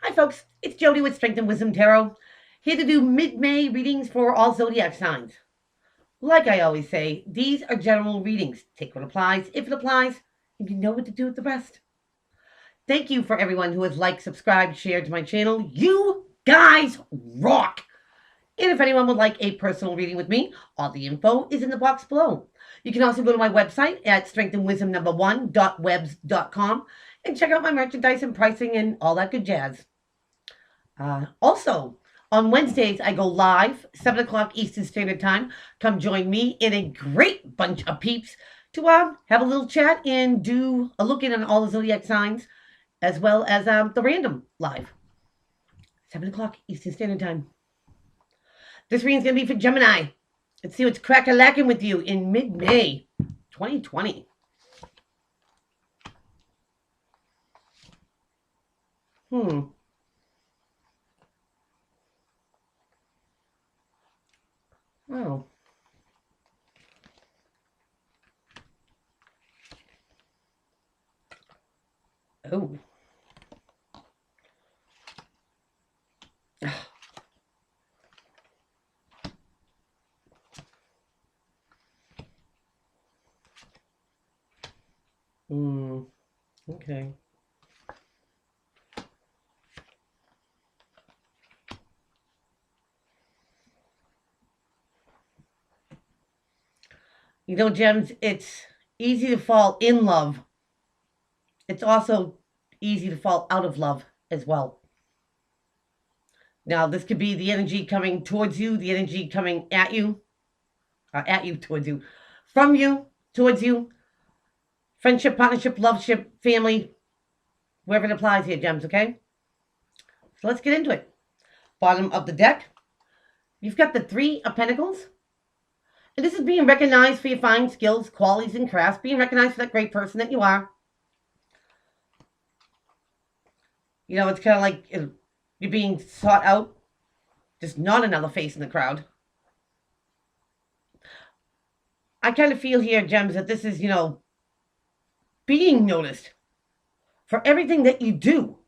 Hi folks, it's Jody with Strength and Wisdom Tarot, here to do mid-May readings for all zodiac signs. Like I always say, these are general readings. Take what applies, if it applies, and you know what to do with the rest. Thank you for everyone who has liked, subscribed, shared to my channel. You guys rock! And if anyone would like a personal reading with me, all the info is in the box below. You can also go to my website at strengthandwisdom1.webs.com and check out my merchandise and pricing and all that good jazz. Also, on Wednesdays, I go live, 7 o'clock Eastern Standard Time. Come join me and a great bunch of peeps to have a little chat and do a look in on all the zodiac signs, as well as the random live, 7 o'clock Eastern Standard Time. This reading's going to be for Gemini. Let's see what's crack-a-lacking with you in mid-May 2020. Wow. Oh. Okay. You know, Gems, it's easy to fall in love. It's also easy to fall out of love as well. Now, this could be the energy coming towards you, the energy coming at you, towards you, from you, towards you. Friendship, partnership, loveship, family, wherever it applies here, Gems, okay? So let's get into it. Bottom of the deck, you've got the Three of Pentacles. And this is being recognized for your fine skills, qualities, and crafts, being recognized for that great person that you are. You know, it's kind of like you're being sought out, just not another face in the crowd. I kind of feel here, Gems, that this is, you know, being noticed for everything that you do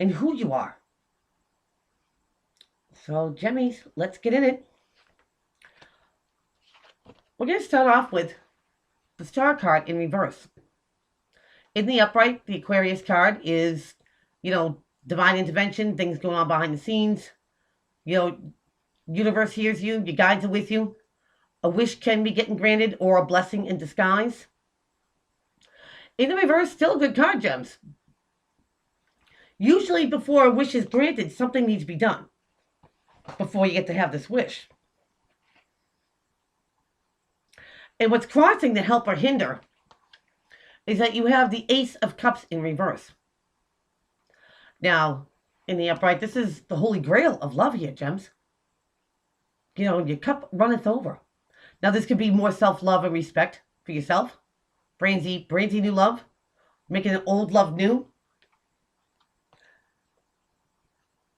and who you are. So, Gemmies, let's get in it. We're going to start off with the Star card in reverse. In the upright, the Aquarius card is, you know, divine intervention, things going on behind the scenes. You know, universe hears you, your guides are with you. A wish can be getting granted or a blessing in disguise. In the reverse, still a good card, Gems. Usually before a wish is granted, something needs to be done before you get to have this wish. And what's crossing the help or hinder is that you have the Ace of Cups in reverse. Now, in the upright, this is the holy grail of love here, Gems. You know, your cup runneth over. Now, this could be more self-love and respect for yourself. Brandy new love. Making an old love new.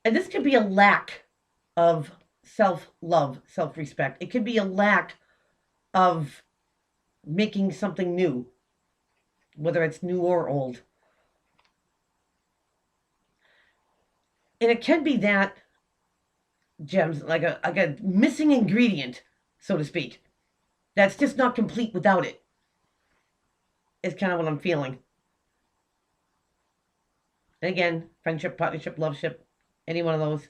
And this could be a lack of self-love, self-respect. It could be a lack of making something new, whether it's new or old. And it can be that, Gems, like a missing ingredient, so to speak, that's just not complete without it, is kind of what I'm feeling. And again, friendship, partnership, loveship, any one of those.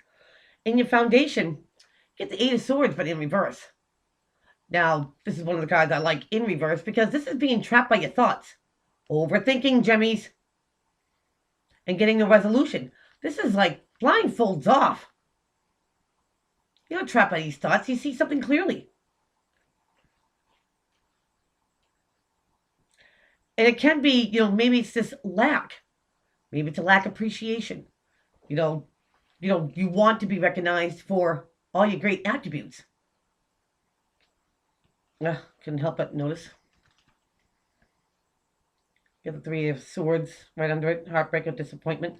In your foundation, get the Eight of Swords, but in reverse. Now, this is one of the cards I like in reverse because this is being trapped by your thoughts. Overthinking, Gemmies. And getting the resolution. This is like blindfolds off. You're not trapped by these thoughts. You see something clearly. And it can be, you know, maybe it's this lack. Maybe it's a lack of appreciation. You know, you want to be recognized for all your great attributes. Couldn't help but notice. You have the Three of Swords right under it. Heartbreak of disappointment.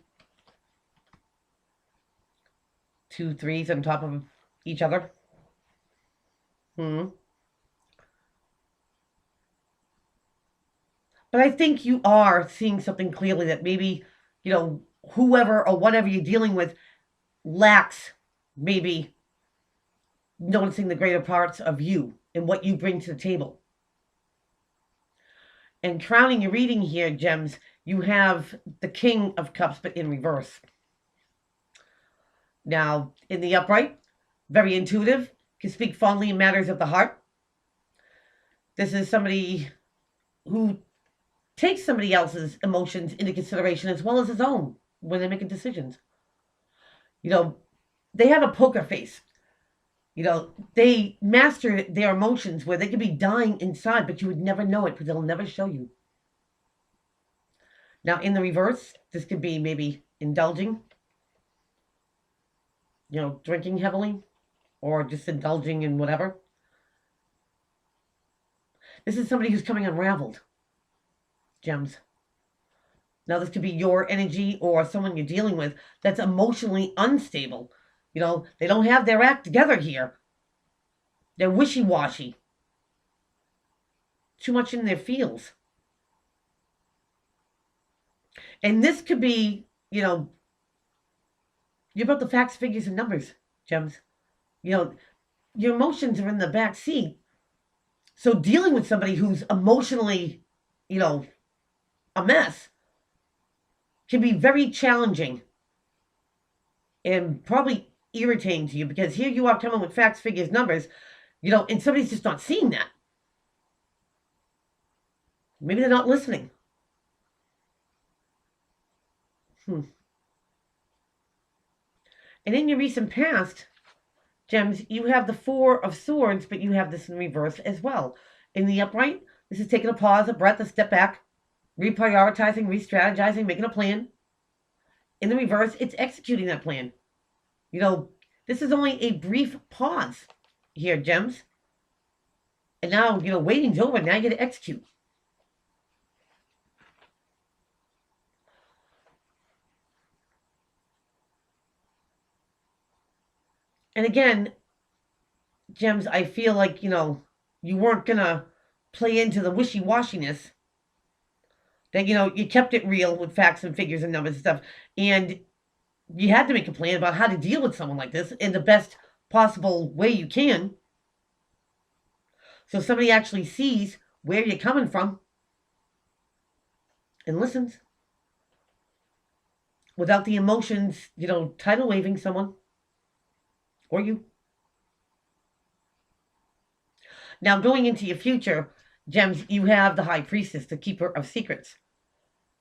2 threes on top of each other. But I think you are seeing something clearly that maybe, you know, whoever or whatever you're dealing with lacks maybe noticing the greater parts of you and what you bring to the table. And crowning your reading here, Gems, you have the King of Cups, but in reverse. Now, in the upright, very intuitive, can speak fondly in matters of the heart. This is somebody who takes somebody else's emotions into consideration as well as his own when they're making decisions. They have a poker face. They master their emotions where they could be dying inside, but you would never know it because they'll never show you. Now, in the reverse, this could be maybe indulging, drinking heavily, or just indulging in whatever. This is somebody who's coming unraveled, Gems. Now, this could be your energy or someone you're dealing with that's emotionally unstable. They don't have their act together here. They're wishy-washy. Too much in their feels. And this could be, you're about the facts, figures, and numbers, Gems. Your emotions are in the back seat. So dealing with somebody who's emotionally, a mess can be very challenging and probably irritating to you, because here you are coming with facts, figures, numbers, and somebody's just not seeing that. Maybe they're not listening. And in your recent past, Gems, you have the Four of Swords, but you have this in reverse as well. In the upright, this is taking a pause, a breath, a step back, reprioritizing, re-strategizing, making a plan. In the reverse, it's executing that plan. This is only a brief pause here, Gems. And now, waiting's over. Now you get to execute. And again, Gems, I feel like, you weren't going to play into the wishy-washiness. That, you kept it real with facts and figures and numbers and stuff. And you had to make a plan about how to deal with someone like this in the best possible way you can. So somebody actually sees where you're coming from and listens. Without the emotions, tidal waving someone. Or you. Now, going into your future, Gems, you have the High Priestess, the Keeper of Secrets.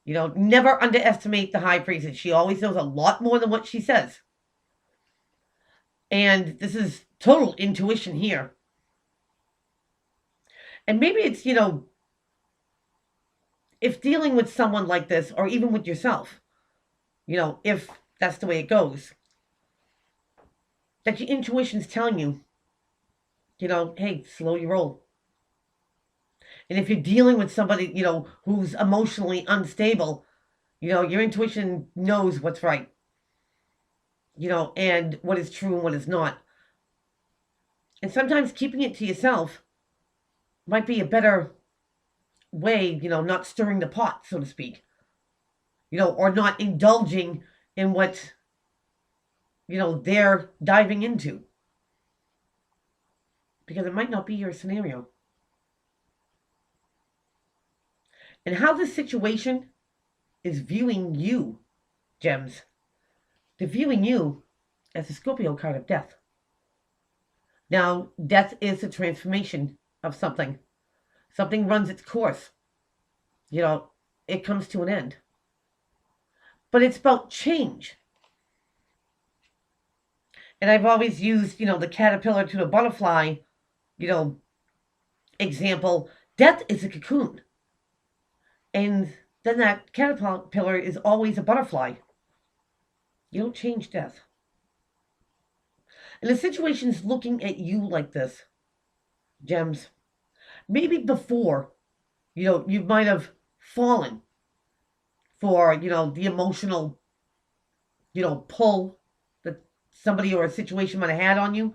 Never underestimate the High Priestess. She always knows a lot more than what she says. And this is total intuition here. And maybe it's, if dealing with someone like this, or even with yourself, if that's the way it goes, that your intuition's telling you, hey, slow your roll. And if you're dealing with somebody, who's emotionally unstable, your intuition knows what's right, and what is true and what is not. And sometimes keeping it to yourself might be a better way, not stirring the pot, so to speak, or not indulging in what, they're diving into. Because it might not be your scenario. And how this situation is viewing you, Gems. They're viewing you as the Scorpio card of death. Now, death is the transformation of something. Something runs its course. It comes to an end. But it's about change. And I've always used, the caterpillar to the butterfly, example. Death is a cocoon. And then that caterpillar is always a butterfly. You don't change death. And the situation's looking at you like this, Gems. Maybe before, you might have fallen for, the emotional, pull that somebody or a situation might have had on you.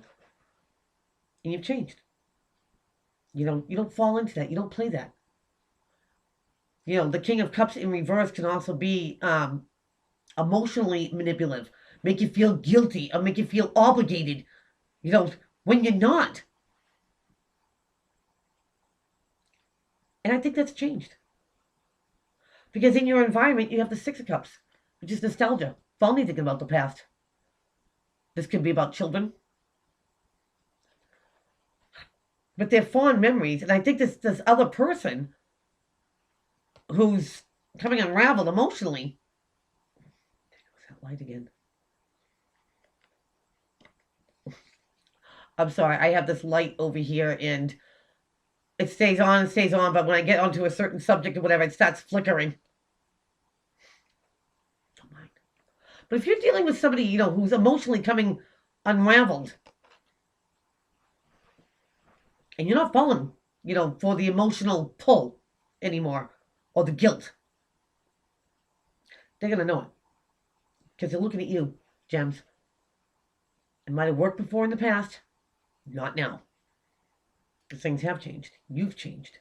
And you've changed. You don't fall into that. You don't play that. The King of Cups in reverse can also be emotionally manipulative, make you feel guilty, or make you feel obligated, when you're not. And I think that's changed. Because in your environment, you have the Six of Cups, which is nostalgia, fondly thinking about the past. This could be about children. But they're fond memories. And I think this other person who's coming unraveled emotionally. There's that light again. I'm sorry, I have this light over here and it stays on and stays on, but when I get onto a certain subject or whatever, it starts flickering. Don't mind. But if you're dealing with somebody, who's emotionally coming unraveled, and you're not falling, for the emotional pull anymore, or the guilt, they're going to know it. Because they're looking at you, Gems. It might have worked before in the past, not now. Because things have changed. You've changed.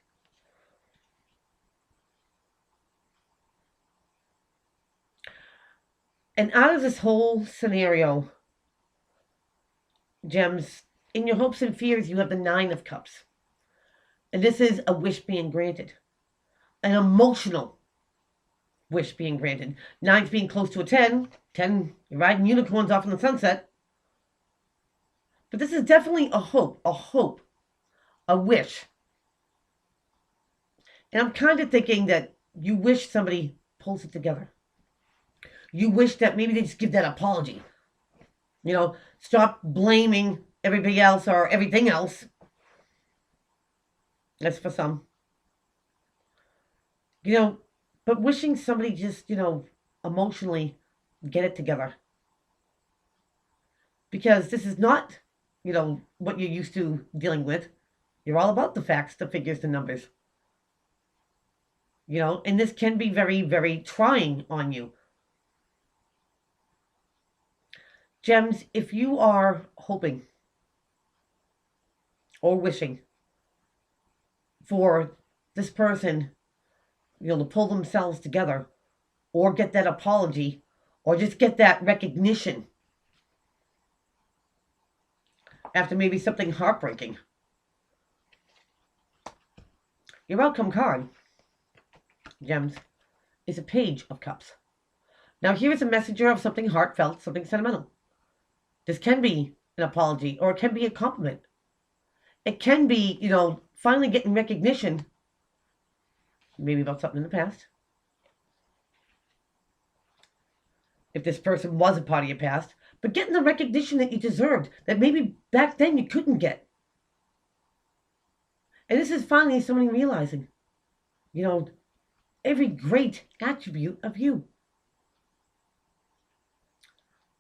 And out of this whole scenario, Gems, in your hopes and fears, you have the Nine of Cups. And this is a wish being granted. An emotional wish being granted. Nine's being close to a 10. 10, you're riding unicorns off in the sunset. But this is definitely a hope, a wish. And I'm kind of thinking that you wish somebody pulls it together. You wish that maybe they just give that apology. Stop blaming everybody else or everything else. That's for some. But wishing somebody just, emotionally get it together. Because this is not, what you're used to dealing with. You're all about the facts, the figures, the numbers. And this can be very, very trying on you. Gems, if you are hoping or wishing for this person, to pull themselves together or get that apology or just get that recognition after maybe something heartbreaking, your outcome card, Gems, is a Page of Cups. Now, here is a messenger of something heartfelt, something sentimental. This can be an apology, or it can be a compliment. It can be, finally getting recognition, maybe about something in the past. If this person was a part of your past, but getting the recognition that you deserved, that maybe back then you couldn't get. And this is finally somebody realizing, every great attribute of you.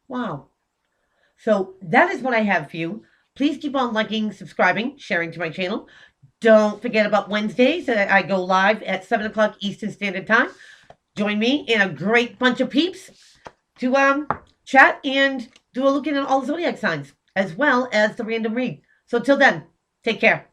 Wow. So that is what I have for you. Please keep on liking, subscribing, sharing to my channel. Don't forget about Wednesdays. I go live at 7 o'clock Eastern Standard Time. Join me and a great bunch of peeps to chat and do a look at all the zodiac signs, as well as the random read. So till then, take care.